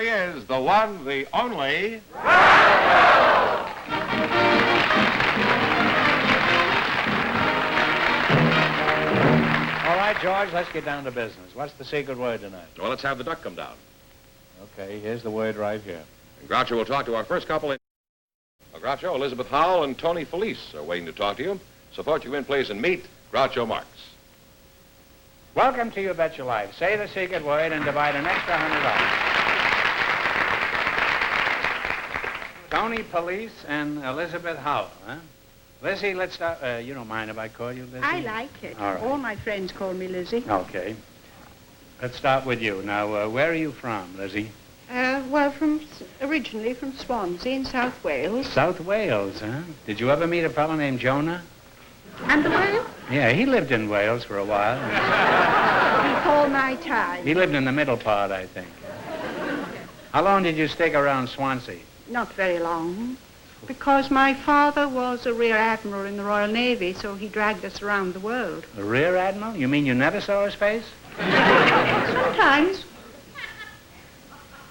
he is, the one, the only... All right, George, let's get down to business. What's the secret word tonight? Well, let's have the duck come down. Okay, here's the word right here. And Groucho will talk to our first couple. Well, Groucho, Elizabeth Howell and Tony Felice are waiting to talk to you. So won't you in, please, and meet Groucho Marx. Welcome to You Bet Your Life. Say the secret word and divide an extra $100. Tony Felice and Elizabeth Howell, huh? Lizzie, let's start. You don't mind if I call you Lizzie? I like it. All right. All my friends call me Lizzie. Okay. Let's start with you. Now, where are you from, Lizzie? Well, originally from Swansea in South Wales. South Wales, huh? Did you ever meet a fellow named Jonah? And the Wales? Yeah, he lived in Wales for a while. Before my time. He lived in the middle part, I think. How long did you stick around Swansea? Not very long. Because my father was a rear admiral in the Royal Navy, so he dragged us around the world. A rear admiral? You mean you never saw his face? Sometimes.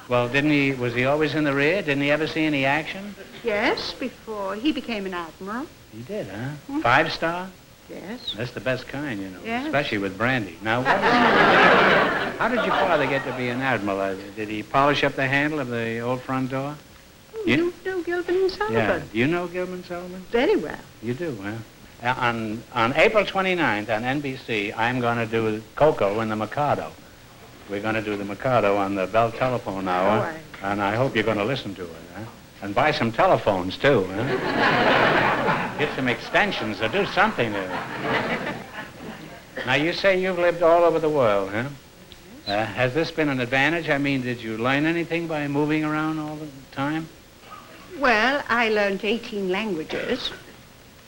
Well, was he always in the rear? Didn't he ever see any action? Yes, before he became an admiral. He did, huh? Hmm. 5-star? Yes. That's the best kind, you know, Yes. especially with brandy. Now, how did your father get to be an admiral? Did he polish up the handle of the old front door? You know Gilman and Sullivan? Yeah. Do you know Gilman Sullivan? Very well. You do, huh? On April 29th on NBC, I'm going to do Coco in the Mikado. We're going to do the Mikado on the Bell Telephone Hour, right. and I hope you're going to listen to it, huh? And buy some telephones, too, huh? Get some extensions or do something there. Now, you say you've lived all over the world, huh? Has this been an advantage? I mean, did you learn anything by moving around all the time? Well, I learned 18 languages.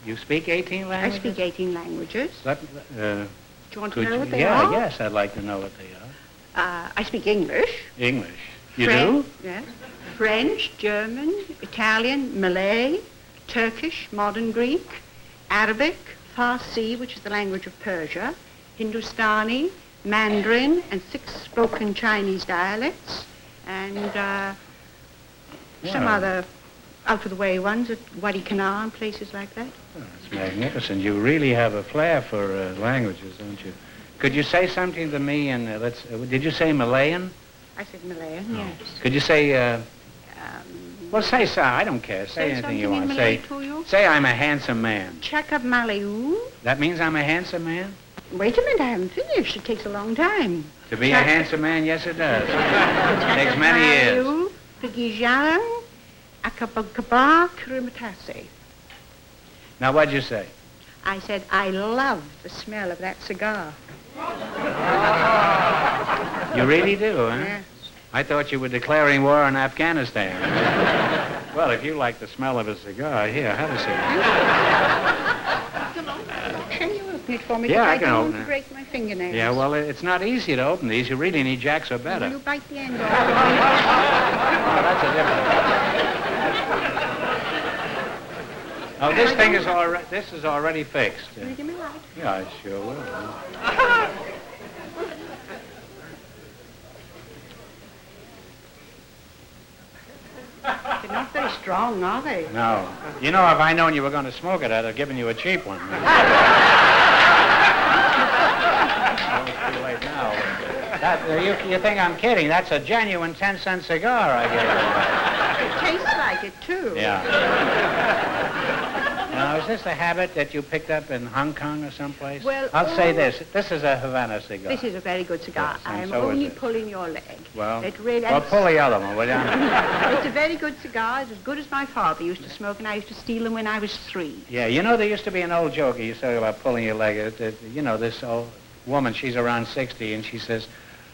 You speak 18 languages? I speak 18 languages. Do you want to know what they are? Yes, I'd like to know what they are. I speak English. English. You French, do? Yes. French, German, Italian, Malay, Turkish, modern Greek, Arabic, Farsi, which is the language of Persia, Hindustani, Mandarin, and 6 spoken Chinese dialects, and some other out-of-the-way ones at Wadi Kana and places like that. Oh, that's magnificent. You really have a flair for languages, don't you? Could you say something to me in, did you say Malayan? I said Malayan, yes. Could you say, well, say so. I don't care. Say anything you want. Say I'm a handsome man. Chakab Malayu. That means I'm a handsome man? Wait a minute, I haven't finished. It takes a long time. To be a handsome man, yes, it does. It takes many years. Pagijang, Akabagaba, Kurimatase. Now, what'd you say? I said, I love the smell of that cigar. You really do, huh? Yes. I thought you were declaring war on Afghanistan. Well, if you like the smell of a cigar, here, have a cigar. Can you open it for me? Yeah, I can don't open want it. to break my fingernails. Yeah, well, it's not easy to open these. You really need jacks or better. Will you bite the end off? Oh, that's a different. Oh, this thing is already. This is already fixed. Will you give me a light? Yeah, I sure will. They're not very strong, are they? No. You know, if I known you were going to smoke it, I'd have given you a cheap one. Well, it's too late now. You think I'm kidding? That's a genuine 10-cent cigar I gave you. It tastes like it, too. Yeah. Now, is this a habit that you picked up in Hong Kong or someplace? Well, I'll say this. This is a Havana cigar. This is a very good cigar. Yes, and I'm so is only it. pulling your leg. Well, It really, well, pull the other one, will you? It's a very good cigar. It's as good as my father used to smoke, and I used to steal them when I was 3. Yeah, you know, there used to be an old joke you said about pulling your leg. You know, this old woman, she's around 60, and she says,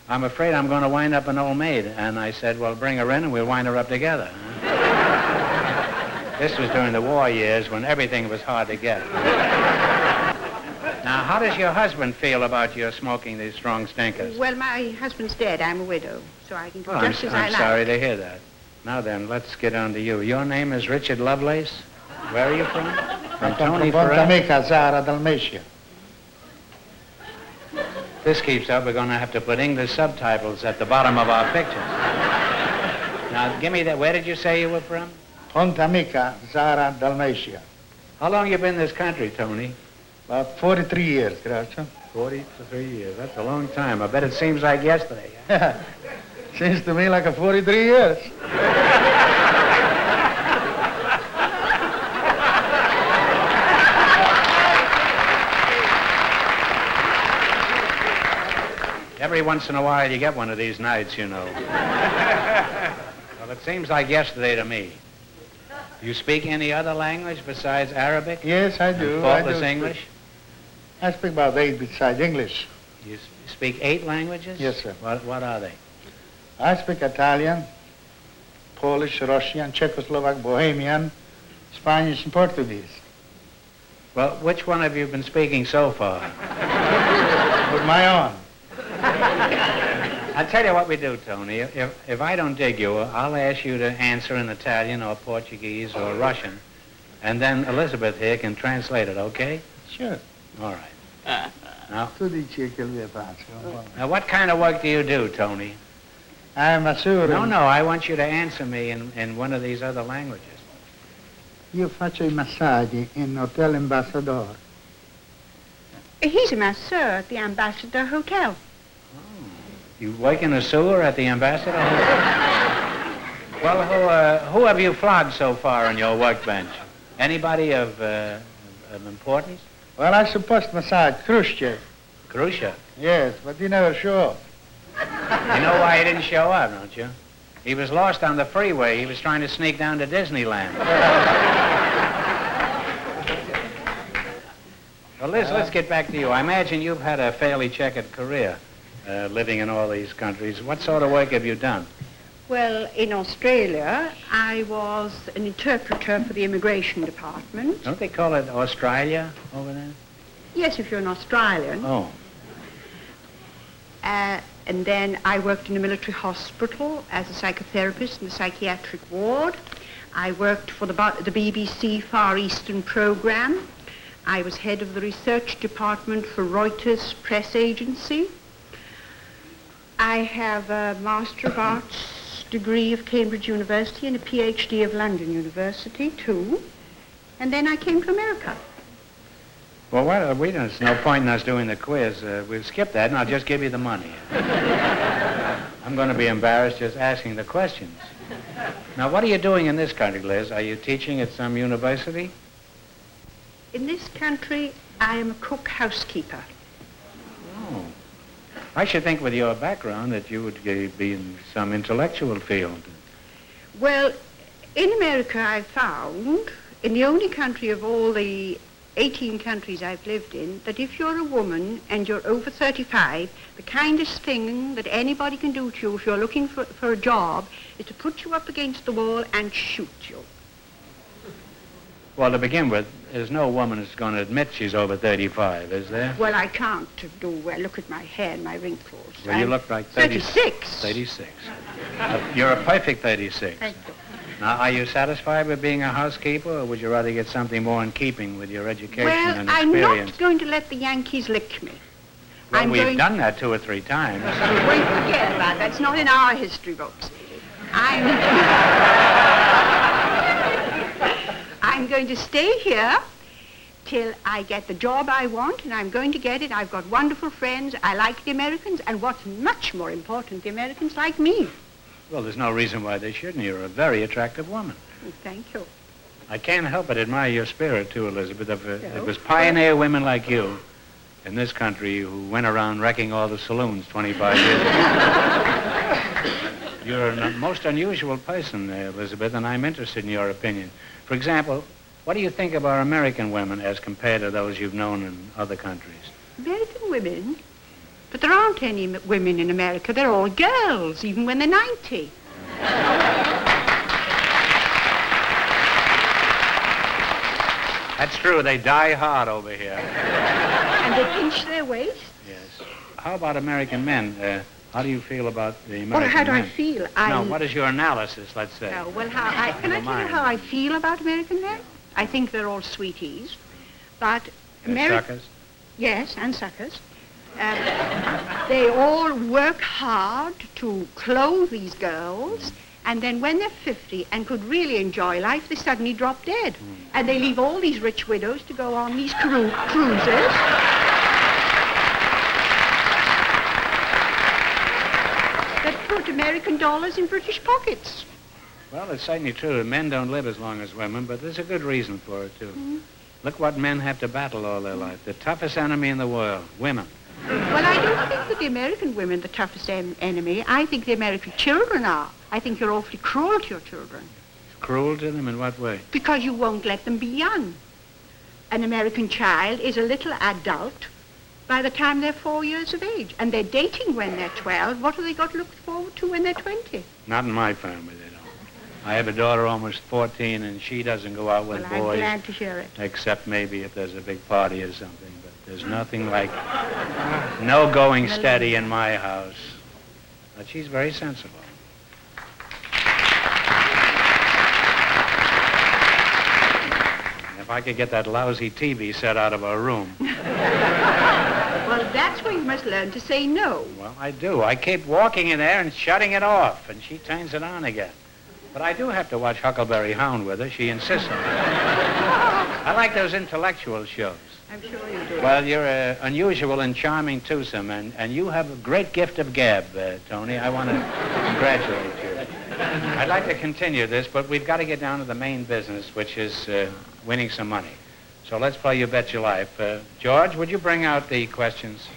I'm afraid I'm going to wind up an old maid. And I said, well, bring her in, and we'll wind her up together. This was during the war years when everything was hard to get. Now, how does your husband feel about your smoking these strong stinkers? Well, my husband's dead. I'm a widow, so I can do Well, just as I I'm like. sorry to hear that. Now then, let's get on to you. Your name is Richard Lovelace? Where are you from? From Tony Zara, Dalmatia. This keeps up, we're going to have to put English subtitles at the bottom of our pictures. Now, give me that. Where did you say you were from? Pontamica, Zara, Dalmatia. How long you been in this country, Tony? About 43 years, Groucho. 43 years. That's a long time. I bet it seems like yesterday. Huh? Seems to me like a 43 years. Every once in a while you get one of these nights, you know. Well, it seems like yesterday to me. You speak any other language besides Arabic? Yes, I do. And faultless English? I speak about 8 besides English. You speak 8 languages? Yes, sir. What are they? I speak Italian, Polish, Russian, Czechoslovak, Bohemian, Spanish, and Portuguese. Well, which one have you been speaking so far? With my own. I'll tell you what we do, Tony. If I don't dig you, I'll ask you to answer in Italian or Portuguese or Russian, and then Elizabeth here can translate it, okay? Sure. All right. Now, what kind of work do you do, Tony? I'm a masseur. No, I want you to answer me in one of these other languages. Io faccio I massaggi in Hotel Ambassador. He's a masseur at the Ambassador Hotel. You work in a sewer at the Ambassador? Well, who have you flogged so far on your workbench? Anybody of importance? Well, I supposed to massage Khrushchev. Groucho. Yes, but he never showed up. You know why he didn't show up, don't you? He was lost on the freeway. He was trying to sneak down to Disneyland. Well, Liz, let's get back to you. I imagine you've had a fairly checkered career living in all these countries. What sort of work have you done? Well, in Australia, I was an interpreter for the immigration department. Don't they call it Australia over there? Yes, if you're an Australian. Oh. And then I worked in a military hospital as a psychotherapist in the psychiatric ward. I worked for the BBC Far Eastern program. I was head of the research department for Reuters press agency. I have a Master of Arts degree of Cambridge University and a PhD of London University, too. And then I came to America. Well, there's no point in us doing the quiz. We'll skip that, and I'll just give you the money. I'm going to be embarrassed just asking the questions. Now, what are you doing in this country, Liz? Are you teaching at some university? In this country, I am a cook housekeeper. Oh. I should think with your background that you would be in some intellectual field. Well, in America, I found, in the only country of all the 18 countries I've lived in, that if you're a woman and you're over 35, the kindest thing that anybody can do to you if you're looking for a job is to put you up against the wall and shoot you. Well, to begin with, there's no woman that's going to admit she's over 35, is there? Well, I can't look at my hair and my wrinkles. Well, you look like 36. 36. You're a perfect 36. Thank you. Now, are you satisfied with being a housekeeper, or would you rather get something more in keeping with your education Well, and I'm experience? not going to let the Yankees lick me. Well, we've done that 2 or 3 times. Well, forget about that. It's not in our history books. I'm going to stay here till I get the job I want, and I'm going to get it. I've got wonderful friends. I like the Americans, and what's much more important, the Americans like me. Well, there's no reason why they shouldn't. You're a very attractive woman. Thank you. I can't help but admire your spirit, too, Elizabeth. It was pioneer women like you in this country who went around wrecking all the saloons 25 years ago. You're a most unusual person, Elizabeth, and I'm interested in your opinion. For example, what do you think of our American women as compared to those you've known in other countries? American women? But there aren't any women in America. They're all girls, even when they're 90. That's true. They die hard over here. And they pinch their waist? Yes. How about American men? How do you feel about the American men? Well, how do I feel? No, what is your analysis, let's say? No, well, can I tell you how I feel about American men? I think they're all sweeties. But Suckers? Yes, and suckers. They all work hard to clothe these girls, And then when they're 50 and could really enjoy life, they suddenly drop dead. And they leave all these rich widows to go on these cruises. That put American dollars in British pockets. Well, it's certainly true that men don't live as long as women, but there's a good reason for it, too. Look what men have to battle all their life. The toughest enemy in the world, women. Well, I don't think that the American women are the toughest enemy. I think the American children are. I think you're awfully cruel to your children. Cruel to them in what way? Because you won't let them be young. An American child is a little adult by the time they're 4 years of age. And they're dating when they're 12. What have they got to look forward to when they're 20? Not in my family, they don't. I have a daughter almost 14, and she doesn't go out with Well, boys. I'm glad to hear it. Except maybe if there's a big party or something. But there's nothing like no going steady in my house. But she's very sensible. If I could get that lousy TV set out of her room. Well, that's where you must learn to say no. Well, I do. I keep walking in there and shutting it off, and she turns it on again. But I do have to watch Huckleberry Hound with her. She insists on it. I like those intellectual shows. I'm sure you do. Well, you're an unusual and charming twosome, and you have a great gift of gab, Tony. I want to congratulate you. I'd like to continue this, but we've got to get down to the main business, which is winning some money. So let's play You Bet Your Life. George, would you bring out the questions?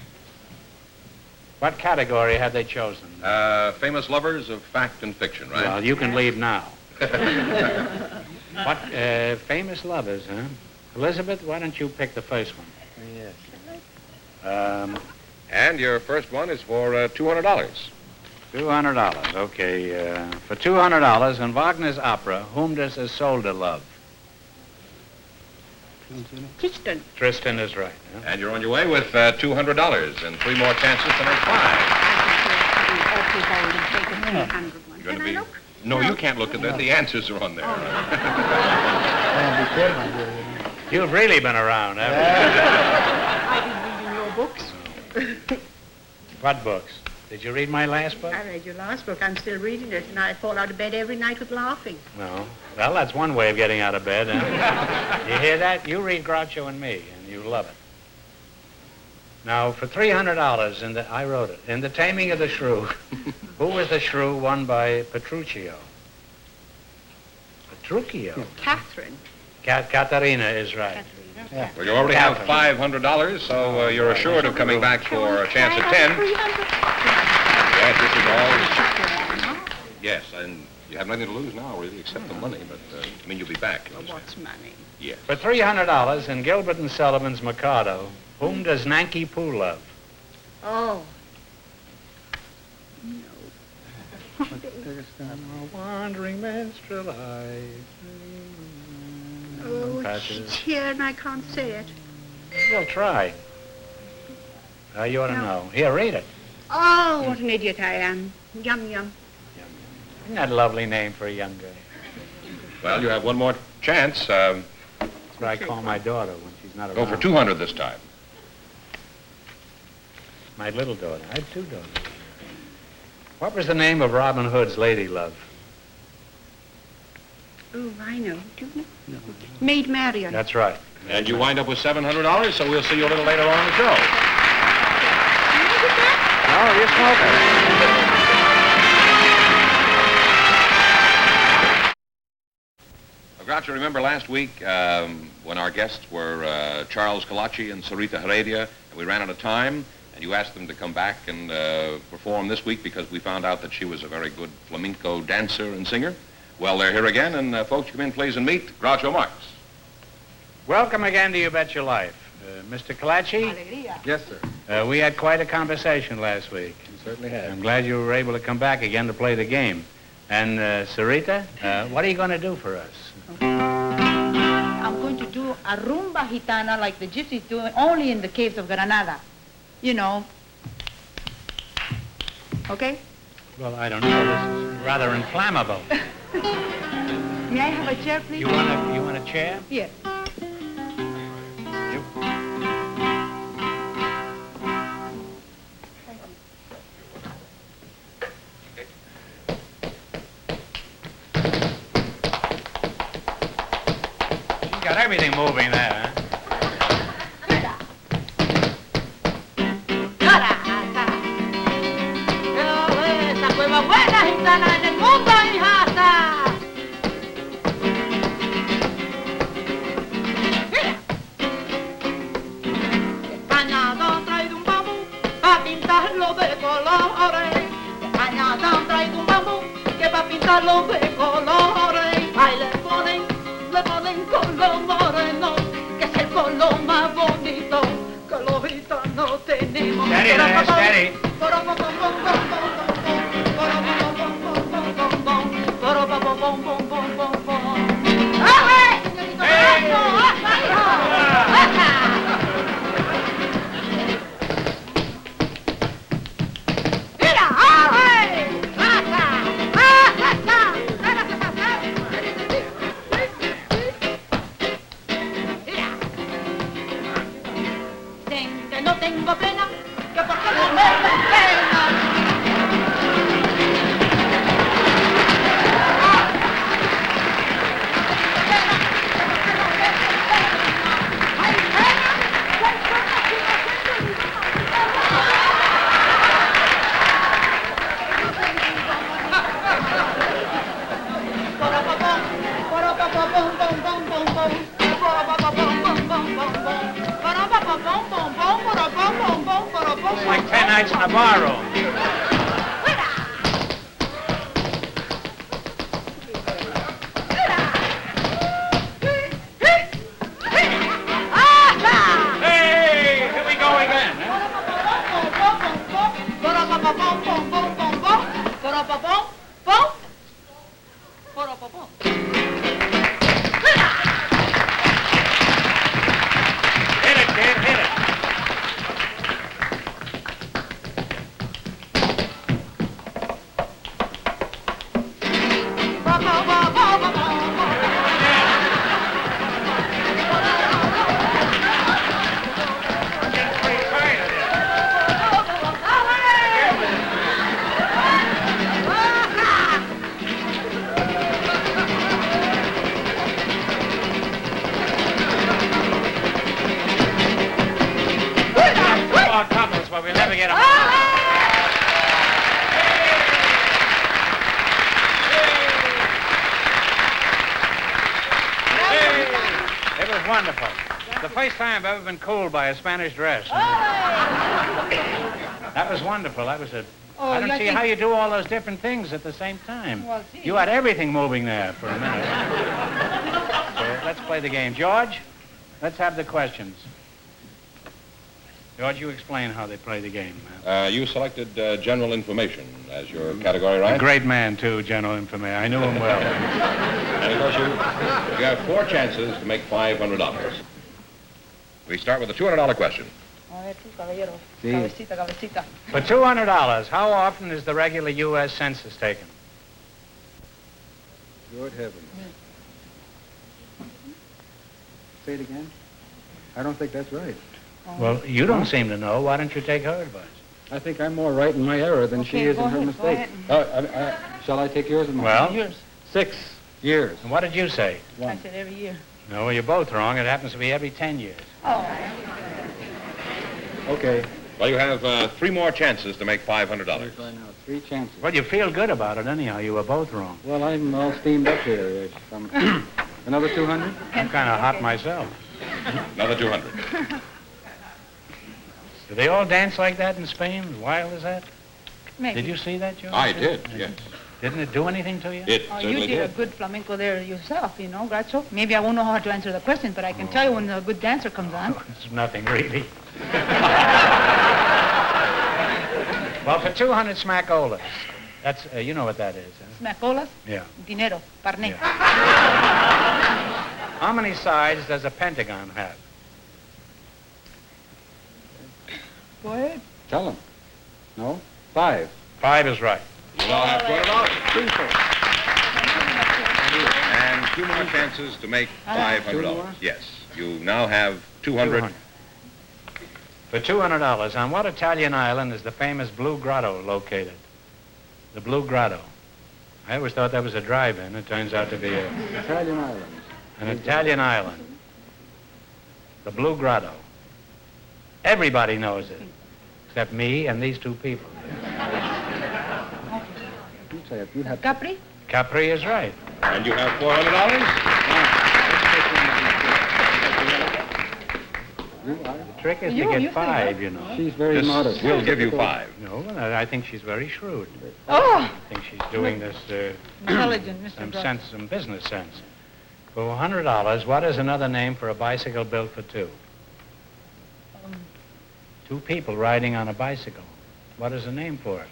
What category have they chosen? Famous lovers of fact and fiction, right? Well, you can leave now. What, famous lovers, huh? Elizabeth, why don't you pick the first one? Yes. And your first one is for $200. $200, okay. For $200, in Wagner's opera, whom does Isolde love? Tristan. Tristan is right. Huh? And you're on your way with $200 and 3 more chances to make 5. You're going to be... No, you can't look at that. The answers are on there. You've really been around, haven't I've been reading your books. you? What books? Did you read my last book? I read your last book. I'm still reading it, and I fall out of bed every night with laughing. No. Well, that's one way of getting out of bed, huh? You hear that? You read Groucho and me, and you love it. Now, for $300, I wrote it, in The Taming of the Shrew, who was the shrew won by Petruchio? Petruchio? Catherine. Caterina is right. Catherine. Yeah. Well, you already have $500, so you're assured of coming back for a chance at 10. Yes, this is all... Yes, and you have nothing to lose now, really, except the money, but, I mean, you'll be back. Well, what's money? Yes. For $300, in Gilbert and Sullivan's Mikado, whom does Nanki Poo love? Oh. Wandering minstrel eyes. Oh, it's here and I can't say it. Well, try. You ought to know. Here, read it. Oh, what an idiot I am. Yum, yum. Isn't that a lovely name for a young girl? Well, you have one more chance. That's what I call my daughter when she's not Go around. for $200 this time. My little daughter. I had 2 daughters. What was the name of Robin Hood's lady love? Oh, I know. Do you know? No. Maid Marian. That's right. And you wind up with $700, so we'll see you a little later on in the show. No, you're smoking. Groucho, remember last week when our guests were Charles Callaci and Sarita Heredia, and we ran out of time, and you asked them to come back and perform this week because we found out that she was a very good flamenco dancer and singer? Well, they're here again, and folks, come in, please, and meet Groucho Marx. Welcome again to You Bet Your Life. Mr. Callaci? Alegría. Yes, sir. We had quite a conversation last week. You certainly have. I'm glad you were able to come back again to play the game. And, Sarita, what are you going to do for us? I'm going to do a rumba gitana like the gypsies do, only in the caves of Granada. You know. Okay? Well, I don't know. This is rather inflammable. May I have a chair, please? You want a chair? Yes. You. got everything moving there, huh? Esa cueva buena gitana en el mundo, hijata. España ha traído un bambú para pintarlo de colores. España ha traído un bambú que para pintarlo de colores. Ahí le ponen color moreno, que es el color más bonito que los gitanos tenemos. Steady there, steady. Que no tengo pena, que porque no me den pena. It's like 10 nights in a bar room. Hey, here we go again. Hit it, kid, hit it. Couples, but we'll never get them. It was wonderful. The first time I've ever been cooled by a Spanish dress. That was wonderful. That was a... Oh, I don't I see think- how you do all those different things at the same time. Well, see. You had everything moving there for a minute. So let's play the game. George, let's have the questions. George, you explain how they play the game. You selected general information as your category, right? A great man, too, General Information. I knew him well. And of course, you have 4 chances to make $500. We start with the $200 question. A ver tú, caballero. Sí. Cabecita, cabecita. For $200, how often is the regular U.S. census taken? Good heavens. Say it again. I don't think that's right. Well, you don't seem to know. Why don't you take her advice? I think I'm more right in my error than she Okay, is go in her ahead, go mistake. Shall I take yours or mine? Well, Yours. 6 years. and what did you say? I said every year. No, well, you're both wrong. It happens to be every 10 years. Oh. Okay. Well, you have 3 more chances to make $500. Try now. 3 chances. Well, you feel good about it anyhow. You were both wrong. Well, I'm all steamed up here. Another 200? I'm kind of hot myself. Another 200. Do they all dance like that in Spain? As wild as that? Maybe. Did you see that, George? I did, yes. Didn't it do anything to you? It Oh, you certainly did a did. good flamenco there yourself, you know, Groucho. Maybe I won't know how to answer the question, but I can tell you when a good dancer comes on. It's nothing, really. Well, for 200 smackolas, that's, you know what that is, huh? Smacolas, Yeah. dinero, carne. Yeah. How many sides does a pentagon have? Go ahead. Tell them. No? 5. 5 is right. You now have $200. And 2 more chances to make $500. Yes. You now have 200. For $200, on what Italian island is the famous Blue Grotto located? The Blue Grotto. I always thought that was a drive-in. It turns out to be Italian islands. an Italian island. The Blue Grotto. Everybody knows it, except me and these two people. You say if you have... Capri? Capri is right. And you have $400? The trick is to You get five, you know. She's very modest. We'll give you 5. No, I think she's very shrewd. Oh! I think she's doing this Intelligent, Mr. some Brock. sense, some business sense. For $100, what is another name for a bicycle built for two? Two people riding on a bicycle. What is the name for it?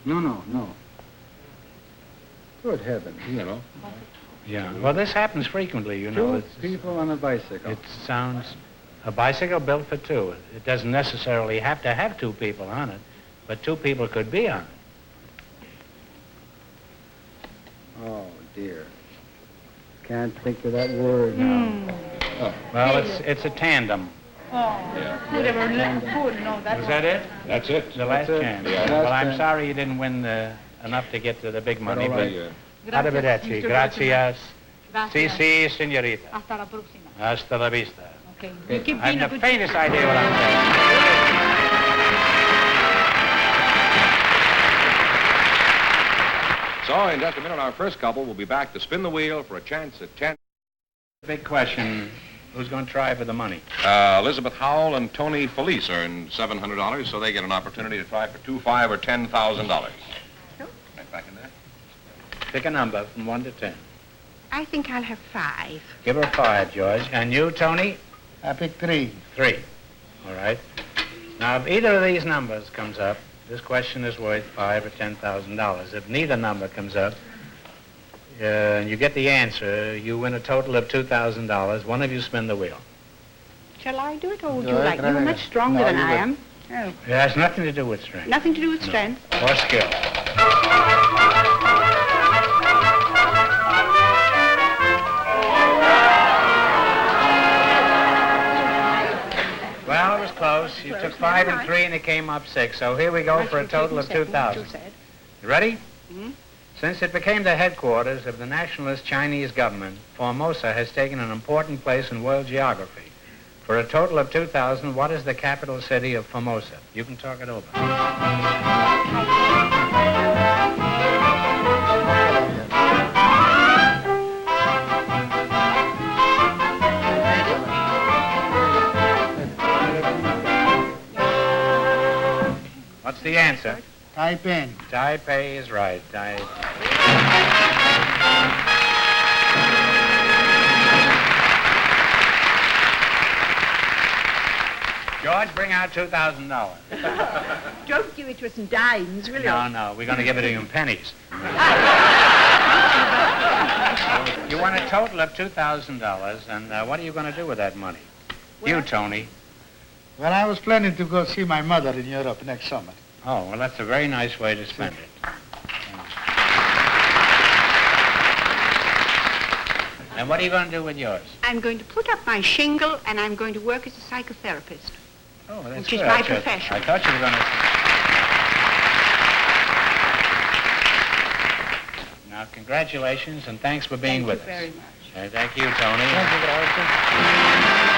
No. Good heavens. You know. Yeah. Well, this happens frequently, you know. Two people on a bicycle. It sounds a bicycle built for two. It doesn't necessarily have to have two people on it, but two people could be on it. Oh, dear. Can't think of that word now. Oh. Well, it's a tandem. Oh, whatever. Good, no, that's... Was that it? That's it. The last it. chance. Yeah. Well, Last I'm chance. sorry you didn't win enough to get to the big money, all but right. arrivederci. Gracias. Si, Gracias. si, señorita. Hasta la próxima. Hasta la vista. Okay. You keep I being a have the good... faintest idea what I'm saying. So, in just a minute, our first couple will be back to spin the wheel for a chance at 10. Big question, who's going to try for the money? Elizabeth Howell and Tony Felice earned $700, so they get an opportunity to try for $2,000, $5,000, or $10,000. Sure. Right back in there. Pick a number from 1 to 10. I think I'll have 5. Give her 5, George. And you, Tony? I pick 3. 3. All right. Now, if either of these numbers comes up, this question is worth $5,000 or $10,000. If neither number comes up, and you get the answer, you win a total of $2,000. One of you spin the wheel. Shall I do it, or would No, you I like? can You're have much it. stronger No, than you I will. am. Oh, It has nothing to do with strength nothing to do with strength. or skill. Well, it was close. You Close, took never 5 and mind. 3, and it came up 6. So here we go for a total of 2,000. You said. You ready? Mhm. Since it became the headquarters of the nationalist Chinese government, Formosa has taken an important place in world geography. For a total of 2,000, what is the capital city of Formosa? You can talk it over. What's the answer? Taipei. Taipei is right. George, bring out $2,000. Don't give it to us in dimes, will you? No, we're going to give it to you in pennies. You won a total of $2,000, and what are you going to do with that money? You, Tony. Well, I was planning to go see my mother in Europe next summer. Oh, well, that's a very nice way to spend it. And what are you going to do with yours? I'm going to put up my shingle, and I'm going to work as a psychotherapist. Oh, that's Which is good. my I thought- profession. I thought you were going to... Now, congratulations, and thanks for being Thank with you us. very much. Thank you, Tony. Thank you, Groucho.